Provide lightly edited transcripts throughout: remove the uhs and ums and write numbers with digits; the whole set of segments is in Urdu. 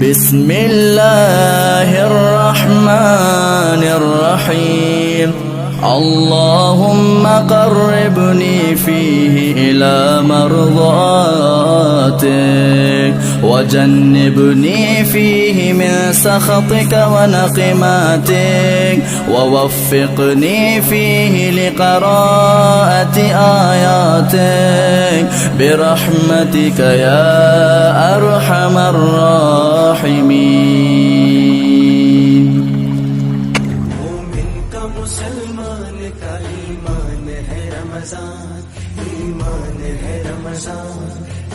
بسم الله الرحمن الرحيم اللهم قربني فيه إلى مرضاتك وجنبني فيه من سخطك ونقماتك ووفقني فيه لقراءة آياتك برحمتك يا أرحم الراحمين. مومن کا مسلمان کا ایمان ہے رمضان، ایمان ہے رمضان،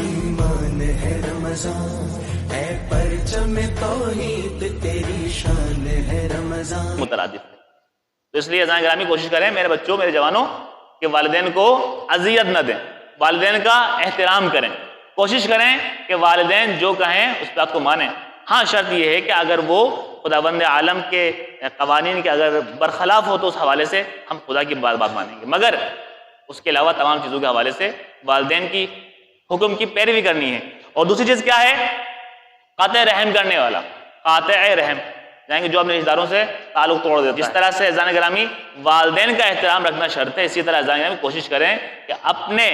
ایمان ہے رمضان، اے پرچم توحید تیری شان ہے رمضان. مترادف ہے. تو اس لیے اذان گرامی کوشش کریں میرے بچوں، میرے جوانوں، کہ والدین کو اذیت نہ دیں، والدین کا احترام کریں، کوشش کریں کہ والدین جو کہیں اس بات کو مانیں. ہاں شرط یہ ہے کہ اگر وہ خداوند عالم کے قوانین کے اگر برخلاف ہو تو اس حوالے سے ہم خدا کی بات مانیں گے، مگر اس کے علاوہ تمام چیزوں کے حوالے سے والدین کی حکم کی پیروی کرنی ہے. اور دوسری چیز کیا ہے؟ قاطع رحم کرنے والا، قاطع رحم یعنی کہ جو اپنے رشتہ داروں سے تعلق توڑ دیتا ہے. جس طرح سے اذان گرامی والدین کا احترام رکھنا شرط ہے، اسی طرح اذان گرامی کوشش کریں کہ اپنے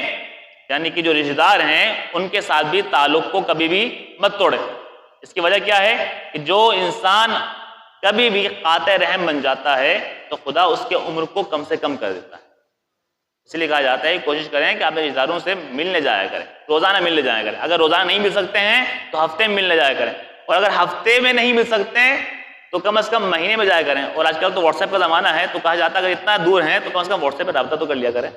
یعنی کہ جو رشتہ دار ہیں ان کے ساتھ بھی تعلق کو کبھی بھی مت توڑے. اس کی وجہ کیا ہے کہ جو انسان کبھی بھی قاطع رحم بن جاتا ہے تو خدا اس کے عمر کو کم سے کم کر دیتا ہے. اس لیے کہا جاتا ہے کوشش کریں کہ اپنے رشتہ داروں سے ملنے جایا کریں، روزانہ ملنے جایا کریں. اگر روزانہ نہیں مل سکتے ہیں تو ہفتے میں ملنے جایا کریں، اور اگر ہفتے میں نہیں مل سکتے ہیں تو کم از کم مہینے میں جایا کریں. اور آج کل تو واٹس ایپ کا زمانہ ہے تو کہا جاتا ہے اگر اتنا دور ہیں تو کم از کم واٹس ایپ پہ رابطہ تو کر لیا کریں،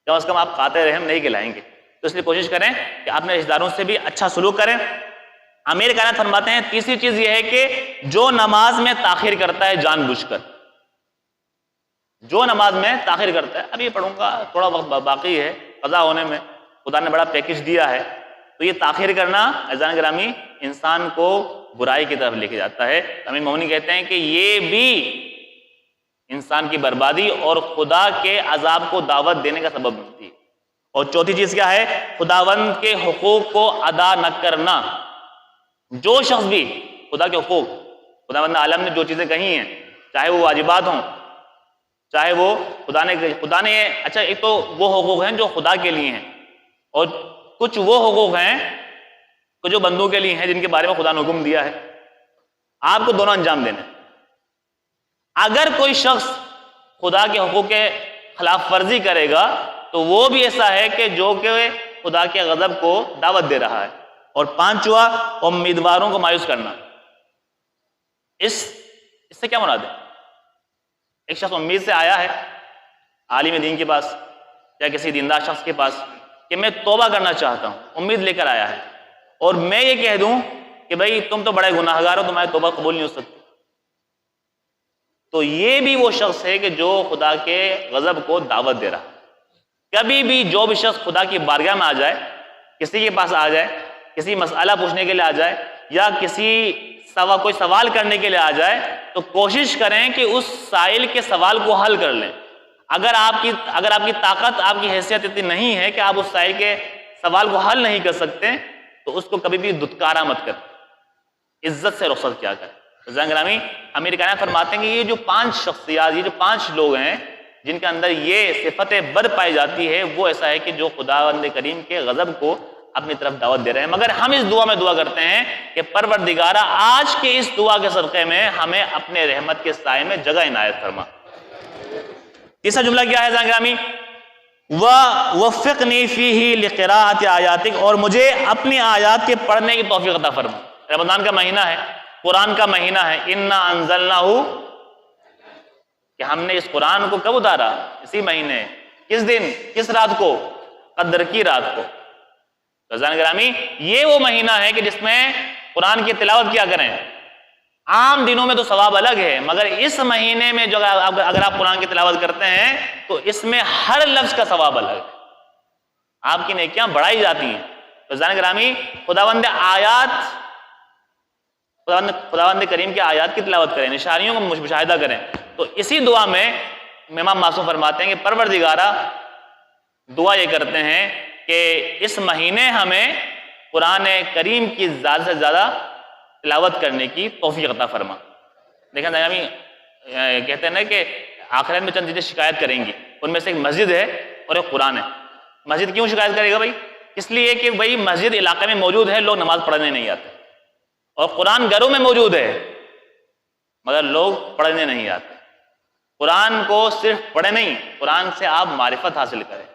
کم از کم آپ قاطع رحم نہیں کہلائیں گے. تو اس لیے کوشش کریں کہ اپنے رشتہ داروں سے بھی اچھا سلوک کریں. امیر کائنات فرماتے ہیں تیسری چیز یہ ہے کہ جو نماز میں تاخیر کرتا ہے جان بوجھ کر، جو نماز میں تاخیر کرتا ہے، ابھی پڑھوں گا تھوڑا وقت باقی ہے قضا ہونے میں، خدا نے بڑا پیکج دیا ہے، تو یہ تاخیر کرنا اذان گرامی انسان کو برائی کی طرف لے کے جاتا ہے. امیر مومنی کہتے ہیں کہ یہ بھی انسان کی بربادی اور خدا کے عذاب کو دعوت دینے کا سبب بنتی ہے. اور چوتھی چیز کیا ہے؟ خداوند کے حقوق کو ادا نہ کرنا. جو شخص بھی خدا کے حقوق، خداوند عالم نے جو چیزیں کہی ہیں، چاہے وہ واجبات ہوں، چاہے وہ خدا نے اچھا ایک تو وہ حقوق ہیں جو خدا کے لیے ہیں، اور کچھ وہ حقوق ہیں کہ جو بندوں کے لیے ہیں جن کے بارے میں خدا نے حکم دیا ہے. آپ کو دونوں انجام دینے. اگر کوئی شخص خدا کے حقوق کے خلاف ورزی کرے گا تو وہ بھی ایسا ہے کہ جو کہ خدا کے غضب کو دعوت دے رہا ہے. اور پانچواں امیدواروں کو مایوس کرنا. اس سے کیا مراد ہے؟ ایک شخص امید سے آیا ہے عالم دین کے پاس یا کسی دیندار شخص کے پاس کہ میں توبہ کرنا چاہتا ہوں، امید لے کر آیا ہے، اور میں یہ کہہ دوں کہ بھائی تم تو بڑے گناہ گار ہو، تمہاری توبہ قبول نہیں ہو سکتی، تو یہ بھی وہ شخص ہے کہ جو خدا کے غضب کو دعوت دے رہا ہے. کبھی بھی جو بھی شخص خدا کی بارگاہ میں آ جائے، کسی کے پاس آ جائے، کسی مسئلہ پوچھنے کے لیے آ جائے یا کوئی سوال کرنے کے لیے آ جائے، تو کوشش کریں کہ اس سائل کے سوال کو حل کر لیں. اگر آپ کی طاقت، آپ کی حیثیت اتنی نہیں ہے کہ آپ اس سائل کے سوال کو حل نہیں کر سکتے تو اس کو کبھی بھی دھتکارا مت کریں، عزت سے رخصت کیا کریں. اذان گرامی امیر کائنات فرماتے ہیں کہ یہ جو 5 شخصیات، یہ جو 5 لوگ ہیں جن کے اندر یہ صفت بد پائی جاتی ہے، وہ ایسا ہے کہ جو خداوند کریم کے غضب کو اپنی طرف دعوت دے رہے ہیں. مگر ہم اس دعا میں دعا کرتے ہیں کہ پروردگارہ آج کے اس دعا کے صدقے میں ہمیں اپنے رحمت کے سائے میں جگہ عنایت فرما. تیسرا جملہ کیا ہے اذان گرامی؟ وَوَفِّقْنِي فِيهِ لِقِرَاءَةِ آیاتک، اور مجھے اپنی آیات کے پڑھنے کی توفیق عطا فرما. رمضان کا مہینہ ہے، قرآن کا مہینہ ہے. اِنَّا أَنزَلْنَاهُ، کہ ہم نے اس قرآن کو کب اتارا؟ اسی مہینے. کس دن؟ کس رات کو؟ قدر کی رات کو. اذان گرامی یہ وہ مہینہ ہے کہ جس میں قرآن کی تلاوت کیا کریں. عام دنوں میں تو ثواب الگ ہے، مگر اس مہینے میں جو اگر آپ قرآن کی تلاوت کرتے ہیں تو اس میں ہر لفظ کا ثواب الگ ہے، آپ کی نیکیاں بڑھائی جاتی ہیں. تو اذان گرامی خداوند کریم کے آیات کی تلاوت کریں، نشانیوں کو مشاہدہ کریں. تو اسی دعا میں امام معصوم فرماتے ہیں کہ پروردگارہ دعا یہ کرتے ہیں کہ اس مہینے ہمیں قرآن کریم کی زیادہ سے زیادہ تلاوت کرنے کی توفیق عطا فرما۔ دیکھیں ناظرین، کہتے ہیں نا کہ آخرت میں چند چیزیں شکایت کریں گی، ان میں سے ایک مسجد ہے اور ایک قرآن ہے۔ مسجد کیوں شکایت کرے گا بھائی؟ اس لیے کہ بھائی مسجد علاقے میں موجود ہے، لوگ نماز پڑھنے نہیں آتے، اور قرآن گھروں میں موجود ہے مگر لوگ پڑھنے نہیں آتے۔ قرآن کو صرف پڑھیں نہیں، قرآن سے آپ معرفت حاصل کریں،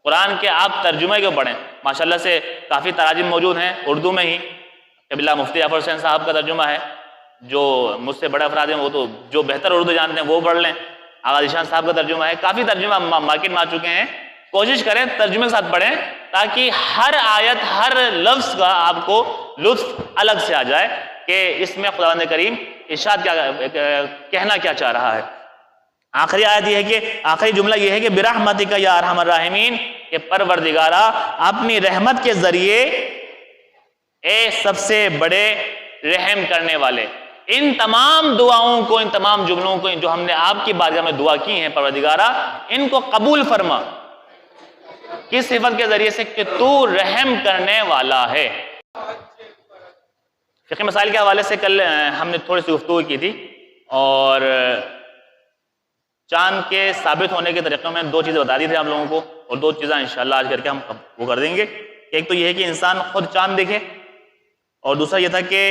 قرآن کے آپ ترجمے کو پڑھیں۔ ماشاءاللہ سے کافی تراجم موجود ہیں اردو میں ہی، قبلہ مفتی جعفر حسین صاحب کا ترجمہ ہے، جو مجھ سے بڑے افراد ہیں وہ تو جو بہتر اردو جانتے ہیں وہ پڑھ لیں۔ آغا ذیشان صاحب کا ترجمہ ہے، کافی ترجمہ مارکیٹ میں آ چکے ہیں، کوشش کریں ترجمے کے ساتھ پڑھیں تاکہ ہر آیت ہر لفظ کا آپ کو لطف الگ سے آ جائے کہ اس میں خداوند کریم ارشاد کیا کہنا کیا چاہ رہا ہے۔ آخری آیت یہ ہے کہ آخری جملہ یہ ہے کہ برحمتک یا ارحم الراحمین، کہ پروردگارا اپنی رحمت کے ذریعے اے سب سے بڑے رحم کرنے والے، ان تمام دعاؤں کو، ان تمام جملوں کو جو ہم نے آپ کی بارگاہ میں دعا کی ہیں پروردگارا، ان کو قبول فرما۔ کس صفت کے ذریعے سے؟ کہ تو رحم کرنے والا ہے۔ فقہ مسائل کے حوالے سے کل ہم نے تھوڑی سی گفتگو کی تھی، اور چاند کے ثابت ہونے کے طریقوں میں دو چیزیں بتا دی تھی آپ لوگوں کو، اور دو چیزیں انشاءاللہ آج کر کے ہم وہ کر دیں گے۔ ایک تو یہ ہے کہ انسان خود چاند دیکھے، اور دوسرا یہ تھا کہ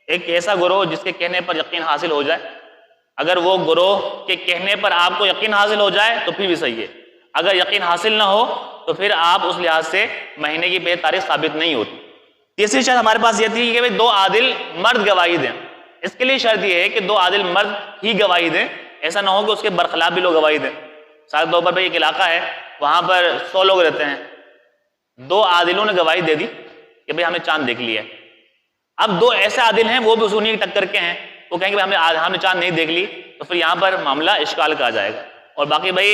ایک ایسا گروہ جس کے کہنے پر یقین حاصل ہو جائے، اگر وہ گروہ کے کہنے پر آپ کو یقین حاصل ہو جائے تو پھر بھی صحیح ہے، اگر یقین حاصل نہ ہو تو پھر آپ اس لحاظ سے مہینے کی پہلی تاریخ ثابت نہیں ہوتی۔ تیسری شرط ہمارے پاس یہ تھی کہ دو عادل مرد گواہی دیں۔ اس کے لیے شرط یہ ہے کہ دو عادل مرد ہی گواہی دیں، ایسا نہ ہو کہ اس کے برخلاف بھی لوگ گواہی دیں۔ مثال طور پر ایک علاقہ ہے، وہاں پر 100 لوگ رہتے ہیں، دو عادلوں نے گواہی دے دی کہ بھئی ہم نے چاند دیکھ لیا ہے۔ اب دو ایسے عادل ہیں، وہ بھی انہیں ٹکر کے ہیں، وہ کہیں گے ہم نے چاند نہیں دیکھ لی، تو پھر یہاں پر معاملہ اشکال کا آ جائے گا۔ اور باقی بھائی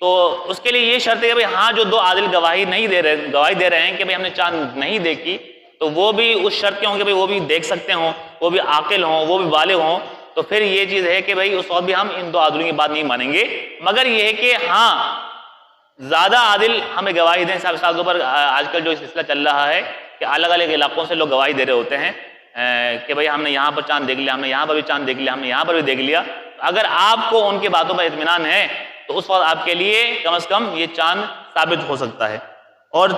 تو اس کے لیے یہ شرط ہے کہ ہاں جو دو عادل گواہی دے رہے ہیں کہ بھئی ہم نے چاند نہیں دیکھی، تو وہ بھی اس شرط کے ہوں کہ وہ بھی دیکھ سکتے ہوں، وہ بھی عاقل ہوں، وہ بھی بالغ ہوں، تو پھر یہ چیز ہے کہ بھئی اس وقت بھی ہم ان دو عادلوں کی بات نہیں مانیں گے۔ مگر یہ ہے کہ ہاں زیادہ عادل ہمیں گواہی دیں۔ مثال طور پر آج کل جو سلسلہ چل رہا ہے کہ الگ الگ علاقوں سے لوگ گواہی دے رہے ہوتے ہیں کہ بھئی ہم نے یہاں پر چاند دیکھ لیا، ہم نے یہاں پر بھی چاند دیکھ لیا، ہم نے یہاں پر بھی دیکھ لیا۔ اگر آپ کو ان کی باتوں پر اطمینان ہے تو اس وقت آپ کے لیے کم از کم یہ چاند ثابت ہو سکتا ہے۔ اور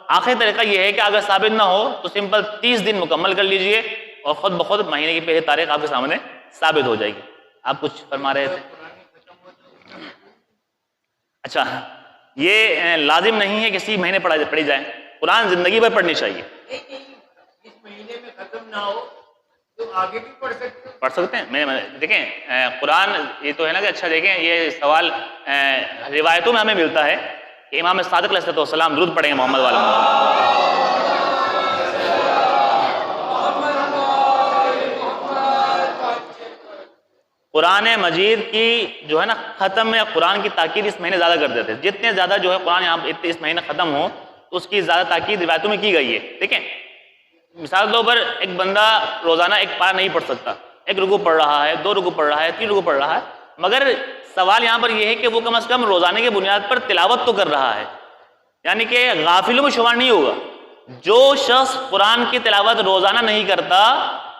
آخری طریقہ یہ ہے کہ اگر ثابت نہ ہو تو سمپل 30 دن مکمل کر لیجئے اور خود بخود مہینے کی پہلی تاریخ آپ کے سامنے ثابت ہو جائے گی۔ آپ کچھ فرما رہے تھے؟ اچھا، یہ لازم نہیں ہے کہ اسی مہینے پڑھی جائے، قرآن زندگی بھر پڑھنی چاہیے۔ اس مہینے میں ختم نہ ہو تو آگے بھی پڑھ سکتے ہیں۔ دیکھیں قرآن یہ تو ہے نا کہ اچھا دیکھیں یہ سوال روایتوں میں ہمیں ملتا ہے کہ امام صادق علیہ السلام درود پڑھیں گے محمد والا۔ قرآن مجید کی جو ہے نا ختم میں قرآن کی تاکید اس مہینے زیادہ کر دیتے ہیں، جتنے زیادہ جو ہے قرآن یہاں اس مہینے ختم ہو تو اس کی زیادہ تاکید روایتوں میں کی گئی ہے۔ دیکھیں مثال طور پر ایک بندہ روزانہ ایک پارہ نہیں پڑھ سکتا، ایک رکوع پڑھ رہا ہے، 2 رکوع پڑھ رہا ہے، 3 رکوع پڑھ رہا ہے، مگر سوال یہاں پر یہ ہے کہ وہ کم از کم روزانے کی بنیاد پر تلاوت تو کر رہا ہے، یعنی کہ غافلوں میں شمار نہیں ہوگا۔ جو شخص قرآن کی تلاوت روزانہ نہیں کرتا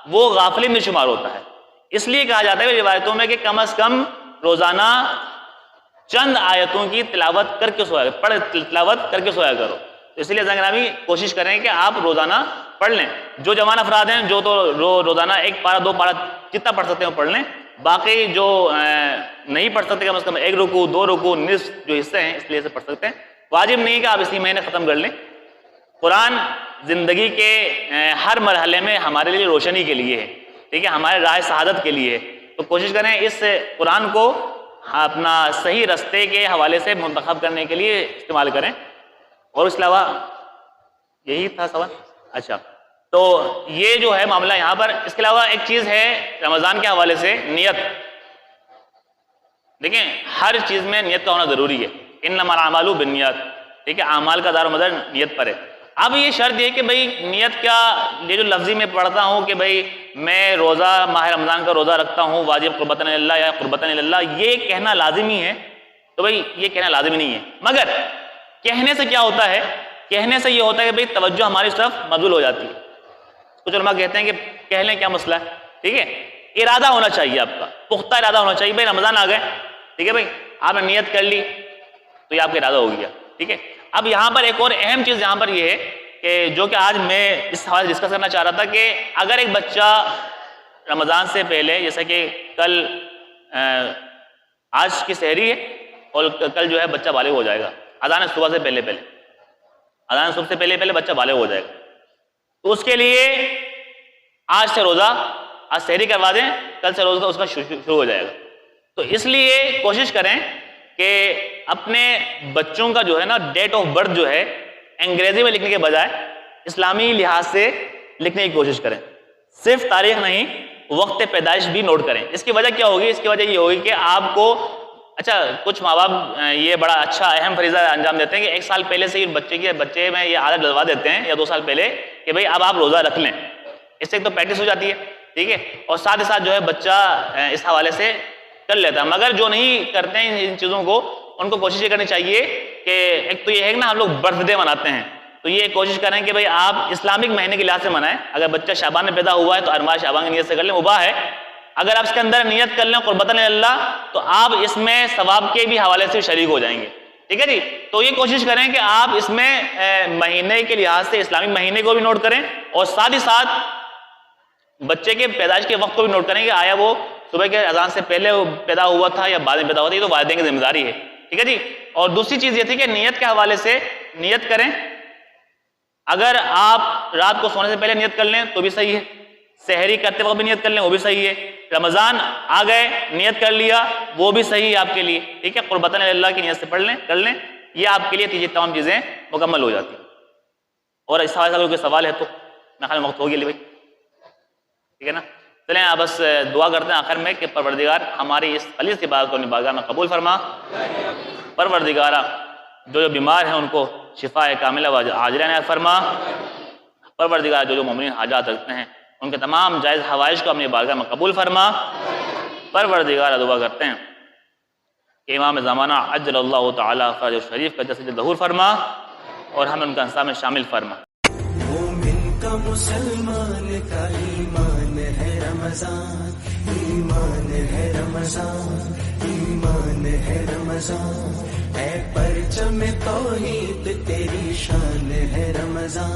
وہ غافل میں شمار ہوتا ہے۔ اس لیے کہا جاتا ہے روایتوں میں کہ کم از کم روزانہ چند آیتوں کی تلاوت کر کے سویا کرو۔ اس لیے گرامی کوشش کریں کہ آپ روزانہ پڑھ لیں۔ جو جوان افراد ہیں جو تو روزانہ 1 پارہ 2 پارہ جتنا پڑھ سکتے ہیں پڑھ لیں، باقی جو نہیں پڑھ سکتے کم از کم 1 رکوع 2 رکوع نصف جو حصے ہیں اس لیے سے پڑھ سکتے ہیں۔ واجب نہیں کہ آپ اسی مہینے ختم کر لیں۔ قرآن زندگی کے ہر مرحلے میں ہمارے لیے روشنی کے لیے ہے، ٹھیک ہے، ہمارے راہ سعادت کے لیے، تو کوشش کریں اس قرآن کو اپنا صحیح رستے کے حوالے سے منتخب کرنے کے لیے استعمال کریں۔ اور اس کے علاوہ یہی تھا سوال؟ اچھا، تو یہ جو ہے معاملہ یہاں پر۔ اس کے علاوہ ایک چیز ہے رمضان کے حوالے سے نیت۔ دیکھیں ہر چیز میں نیت کا ہونا ضروری ہے، انما الاعمال بالنیات، ٹھیک ہے، اعمال کا دار و مدار نیت پر ہے۔ اب یہ شرط یہ کہ بھئی نیت کیا، یہ جو لفظی میں پڑھتا ہوں کہ بھئی میں روزہ ماہ رمضان کا روزہ رکھتا ہوں واجب قربتاً اللہ یا قربتاً اللہ، یہ کہنا لازمی ہے، تو بھئی یہ کہنا لازمی نہیں ہے۔ مگر کہنے سے کیا ہوتا ہے؟ کہنے سے یہ ہوتا ہے کہ بھئی توجہ ہماری طرف مبذول ہو جاتی ہے۔ کچھ علماء کہتے ہیں کہ کہہ لیں کیا مسئلہ ہے. ٹھیک ہے, ارادہ ہونا چاہیے, آپ کا پختہ ارادہ ہونا چاہیے. بھائی رمضان آ گئے, ٹھیک ہے بھائی, آپ نے نیت کر لی تو یہ آپ کا ارادہ ہو گیا. ٹھیک ہے, اب یہاں پر ایک اور اہم چیز یہاں پر یہ ہے کہ جو کہ آج میں اس حوالے سے ڈسکس کرنا چاہ رہا تھا کہ اگر ایک بچہ رمضان سے پہلے, جیسا کہ کل آج کی سحری ہے اور کل جو ہے بچہ بالغ ہو جائے گا, اذان صبح سے پہلے پہلے, اذان صبح سے پہلے پہلے بچہ بالغ ہو جائے گا, تو اس کے لیے آج سے روزہ, آج سحری کروا دیں, کل سے روزہ اس کا شروع ہو جائے گا. تو اس لیے کوشش کریں کہ اپنے بچوں کا جو ہے نا ڈیٹ آف برتھ جو ہے انگریزی میں لکھنے کے بجائے اسلامی لحاظ سے لکھنے کی کوشش کریں. صرف تاریخ نہیں, وقت پیدائش بھی نوٹ کریں. اس کی وجہ کیا ہوگی؟ اس کی وجہ یہ ہوگی کہ آپ کو, اچھا کچھ ماں باپ یہ بڑا اچھا اہم فریضہ انجام دیتے ہیں کہ 1 سال پہلے سے ہی بچے میں یہ عادت ڈلوا دیتے ہیں یا 2 سال پہلے کہ بھئی اب آپ روزہ رکھ لیں. اس سے ایک تو پریکٹس ہو جاتی ہے, ٹھیک ہے, اور ساتھ ہی ساتھ جو ہے بچہ اس حوالے سے کر لیتا ہے. مگر جو نہیں کرتے ہیں ان چیزوں کو, ان کو کوشش یہ کرنی چاہیے کہ ایک تو یہ ہے کہ نا ہم لوگ برتھ ڈے مناتے ہیں, تو یہ کوشش کریں کہ بھئی آپ اسلامک مہینے کے لحاظ سے منائیں. اگر بچہ شعبان میں پیدا ہوا ہے تو 8 شعبان کی نیت سے کر لیں, مباح ہے. اگر آپ اس کے اندر نیت کر لیں قربتاً اللہ, تو آپ اس میں ثواب کے بھی حوالے سے شریک ہو جائیں گے. ٹھیک ہے جی, تو یہ کوشش کریں کہ آپ اس میں مہینے کے لحاظ سے اسلامک مہینے کو بھی نوٹ کریں اور ساتھ ہی ساتھ بچے کے پیدائش کے وقت کو بھی نوٹ کریں کہ آیا وہ صبح کے اذان سے پہلے پیدا ہوا تھا یا بعد میں پیدا ہوا تھا. یہ تو والدین کی ذمہ داری ہے. ٹھیک ہے جی. اور دوسری چیز یہ تھی کہ نیت کے حوالے سے نیت کریں. اگر آپ رات کو سونے سے پہلے نیت کر لیں تو بھی صحیح ہے, سحری کرتے وقت بھی نیت کر لیں وہ بھی صحیح ہے, رمضان آ گئے نیت کر لیا وہ بھی صحیح ہے آپ کے لیے. ٹھیک ہے, قربتاً اللہ کی نیت سے پڑھ لیں, کر لیں, یہ آپ کے لیے تمام چیزیں مکمل ہو جاتی ہیں. اور اس حوالے سے اگر کوئی سوال ہے تو میں خیال وقت ہو گیا بھائی, ٹھیک ہے نا. چلیں آپ بس دعا کرتے ہیں آخر میں کہ پروردگار ہماری اس خلیص کی بات کو اپنی بارگاہ میں قبول فرما. پروردگارہ جو بیمار ہیں ان کو شفاء کاملہ و عاجلہ عنایت فرما. پروردگار جو مومنین حاجات رکھتے ہیں ان کے تمام جائز حوائج کو اپنی بارگاہ میں قبول فرما. پروردگار دعا کرتے ہیں کہ امام زمانہ عجل اللہ تعالیٰ فرج شریف کا جسد ظہور فرما اور ہم ان کا انصاف میں شامل فرما. مومن کا مسلمان کا ایمان ہے رمضان, ایمان ہے رمضان, ایمان ہے رمضان, اے پرچم توحید تیری شان ہے رمضان.